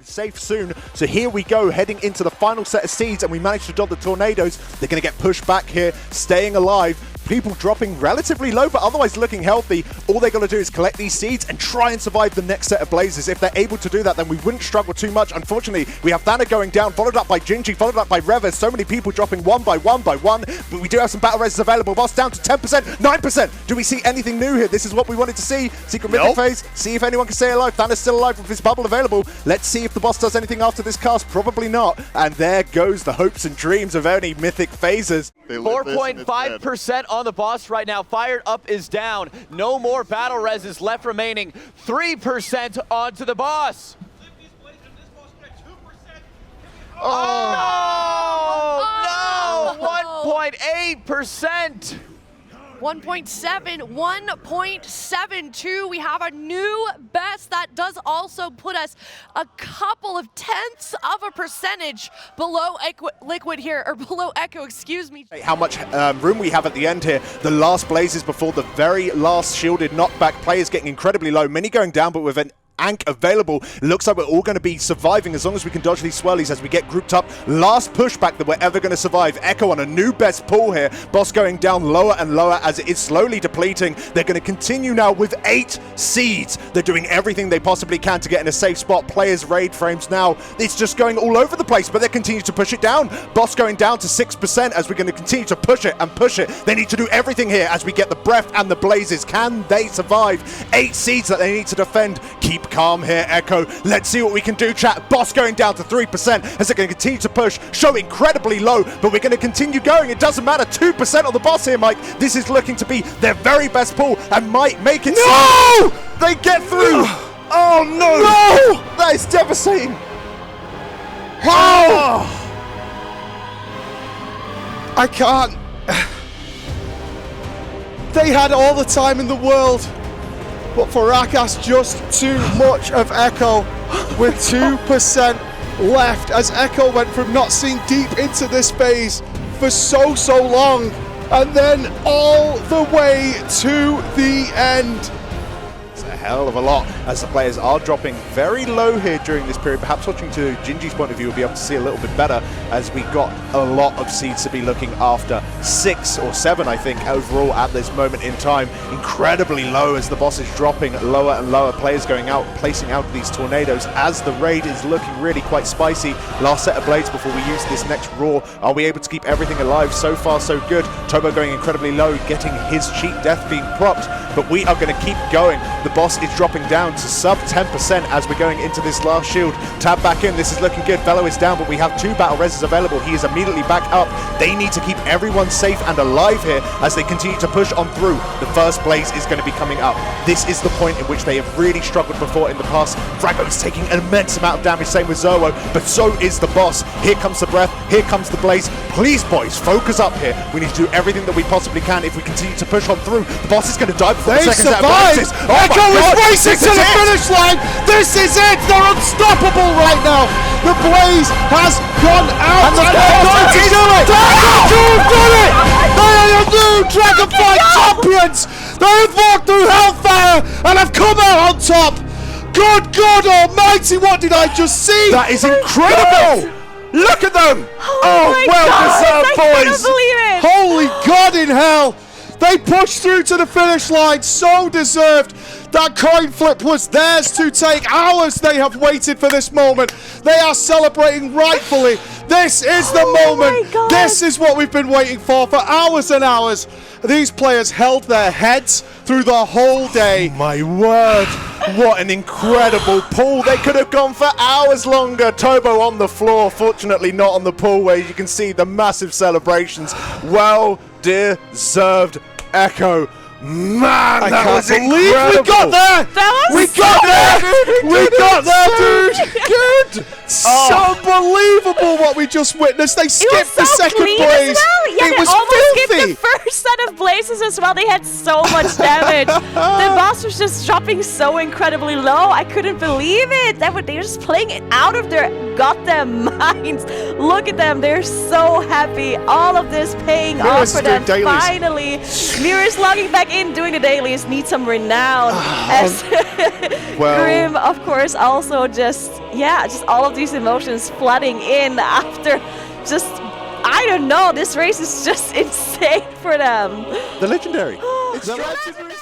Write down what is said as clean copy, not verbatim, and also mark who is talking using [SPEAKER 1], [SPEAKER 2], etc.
[SPEAKER 1] safe soon. So here we go, heading into the final set of seeds, and we managed to dodge the tornadoes. They're going to get pushed back here, staying alive. People dropping relatively low, but otherwise looking healthy. All they got to do is collect these seeds and try and survive the next set of blazes. If they're able to do that, then we wouldn't struggle too much. Unfortunately, we have Thana going down, followed up by Gingy, followed up by Revers. So many people dropping one by one, but we do have some battle reses available. Boss down to 10%, 9%. Do we see anything new here? This is what we wanted to see. Secret Mythic phase. See if anyone can stay alive. Thana's still alive with his bubble available. Let's see if the boss does anything after this cast. Probably not. And there goes the hopes and dreams of any Mythic phases.
[SPEAKER 2] 4.5% on the boss right now. Fired Up is down. No more battle reses left remaining. 3% onto the boss. Oh, no! 1.8%.
[SPEAKER 3] 1.7, 1.72. We have a new best that does also put us a couple of tenths of a percentage below Liquid here, or below Echo, excuse me.
[SPEAKER 1] How much room we have at the end here. The last blazes before the very last shielded knockback. Players getting incredibly low. Many going down, but with an Ank available. It looks like we're all going to be surviving as long as we can dodge these swirlies as we get grouped up. Last pushback that we're ever going to survive. Echo on a new best pull here. Boss going down lower and lower as it is slowly depleting. They're going to continue now with 8 seeds. They're doing everything they possibly can to get in a safe spot. Players raid frames now. It's just going all over the place, but they continue to push it down. Boss going down to 6% as we're going to continue to push it and push it. They need to do everything here as we get the breath and the blazes. Can they survive? 8 seeds that they need to defend. Keep calm here, Echo. Let's see what we can do, chat. Boss going down to 3% as they're going to continue to push. Show incredibly low, but we're going to continue going. It doesn't matter. 2% on the boss here, Mike. This is looking to be their very best pull and might make it. No! They get through. Oh, no. No! That is devastating.
[SPEAKER 4] How? I can't. They had all the time in the world. But FYRAKK has just too much of Echo with 2% left as Echo went from not seeing deep into this phase for so long and then all the way to the end.
[SPEAKER 1] It's a hell of a lot as the players are dropping very low here during this period. Perhaps watching to Gingy's point of view, we'll be able to see a little bit better as we got a lot of seeds to be looking after. 6 or 7, I think, overall at this moment in time. Incredibly low as the boss is dropping lower and lower. Players going out, placing out these tornadoes as the raid is looking really quite spicy. Last set of blades before we use this next roar. Are we able to keep everything alive? So far, so good. Tobo going incredibly low, getting his cheat death being propped, but we are going to keep going. The boss is dropping down to sub 10% as we're going into this last shield. Tab back in. This is looking good. Velo is down, but we have 2 battle reses available. He is immediately back up. They need to keep everyone safe and alive here as they continue to push on through. The first blaze is going to be coming up. This is the point in which they have really struggled before in the past. Fraggo is taking an immense amount of damage, same with Zerwo, but so is the boss. Here comes the breath. Here comes the blaze. Please, boys, focus up here. We need to do everything that we possibly can if we continue to push on through. The boss is going to die before the second set of blazes.
[SPEAKER 4] Echo is racing to the finish line. This is it. They're unstoppable right now. The blaze has gone out and they're going to do it. They've done it. They are the new Dragonflight champions. They have walked through Hellfire and have come out on top. Good God Almighty, what did I just see?
[SPEAKER 1] That is incredible. Look at them. Oh well deserved, boys.
[SPEAKER 3] I can't believe it.
[SPEAKER 4] Holy God in hell. They pushed through to the finish line, so deserved. That coin flip was theirs to take. Hours they have waited for this moment. They are celebrating rightfully. This is the moment. This is what we've been waiting for hours and hours. These players held their heads through the whole day.
[SPEAKER 1] Oh my word. What an incredible pull. They could have gone for hours longer. Tobo on the floor, fortunately not on the pool where you can see the massive celebrations. Well deserved, Echo. Man, that was incredible.
[SPEAKER 4] We got there. We got there. We got there, dude. Good. So unbelievable what we just witnessed. They skipped the second blaze.
[SPEAKER 5] Yeah,
[SPEAKER 4] it
[SPEAKER 5] they
[SPEAKER 4] was
[SPEAKER 5] almost
[SPEAKER 4] filthy.
[SPEAKER 5] skipped the first set of blazes as well. They had so much damage. The boss was just dropping so incredibly low. I couldn't believe it. They were just playing it out of their goddamn minds. Look at them. They're so happy. All of this paying off for them. Finally. Mirror's logging back in doing the dailies need some renown. As
[SPEAKER 1] Well-
[SPEAKER 5] Grim, of course, also just all of these emotions flooding in after just, I don't know, this race is just insane for them.
[SPEAKER 1] The legendary.
[SPEAKER 3] Oh,
[SPEAKER 1] It's the legendary.